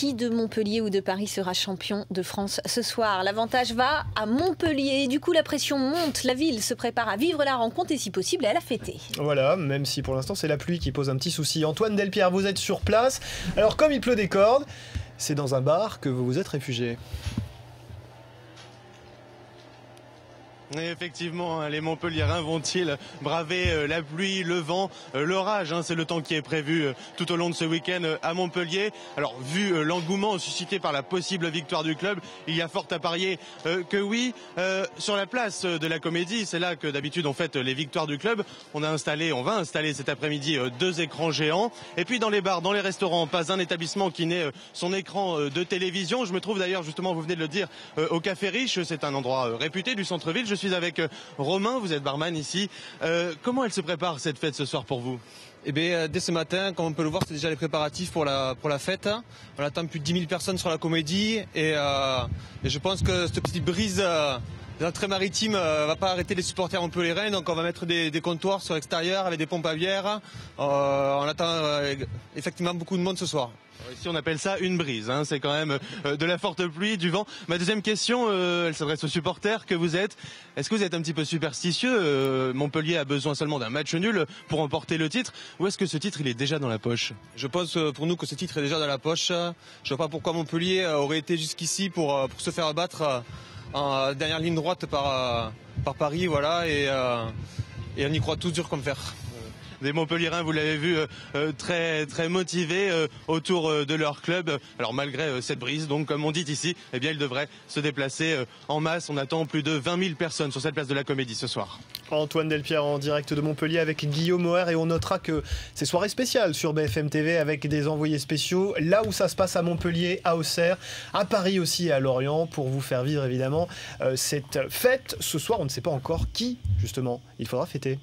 qui de Montpellier ou de Paris sera champion de France ce soir? L'avantage va à Montpellier et du coup la pression monte. La ville se prépare à vivre la rencontre et si possible à la fêter. Voilà, même si pour l'instant c'est la pluie qui pose un petit souci. Antoine Delpierre, vous êtes sur place. Alors comme il pleut des cordes, c'est dans un bar que vous vous êtes réfugié. Et effectivement, les Montpelliérains vont-ils braver la pluie, le vent, l'orage, c'est le temps qui est prévu tout au long de ce week-end à Montpellier. Alors, vu l'engouement suscité par la possible victoire du club, il y a fort à parier que oui. Sur la place de la Comédie, c'est là que d'habitude on fête les victoires du club. On va installer cet après-midi 2 écrans géants. Et puis dans les bars, dans les restaurants, pas un établissement qui n'ait son écran de télévision. Je me trouve d'ailleurs, justement, vous venez de le dire, au Café Riche. C'est un endroit réputé du centre-ville. Je suis avec Romain, vous êtes barman ici. Comment elle se prépare cette fête ce soir pour vous? Eh bien, dès ce matin, comme on peut le voir, c'est déjà les préparatifs pour la fête. On attend plus de 10 000 personnes sur la Comédie et je pense que cette petite brise très maritime va pas arrêter les supporters montpelliérains, donc on va mettre des comptoirs sur l'extérieur avec des pompes à bière. On attend effectivement beaucoup de monde ce soir. Ici on appelle ça une brise, c'est quand même de la forte pluie, du vent. Ma deuxième question, elle s'adresse aux supporters que vous êtes. Est-ce que vous êtes un petit peu superstitieux? Montpellier a besoin seulement d'un match nul pour remporter le titre, ou est-ce que ce titre il est déjà dans la poche? Je pense pour nous que ce titre est déjà dans la poche. Je vois pas pourquoi Montpellier aurait été jusqu'ici pour se faire battre en dernière ligne droite par Paris, voilà, et on y croit tous dur comme fer. Des Montpelliérains, vous l'avez vu, très très motivés autour de leur club. Alors malgré cette brise, donc comme on dit ici, eh bien ils devraient se déplacer en masse. On attend plus de 20 000 personnes sur cette place de la Comédie ce soir. Antoine Delpierre en direct de Montpellier avec Guillaume Moher, et on notera que c'est soirée spéciale sur BFM TV avec des envoyés spéciaux là où ça se passe à Montpellier, à Auxerre, à Paris aussi et à Lorient pour vous faire vivre évidemment cette fête. Ce soir, on ne sait pas encore qui justement il faudra fêter.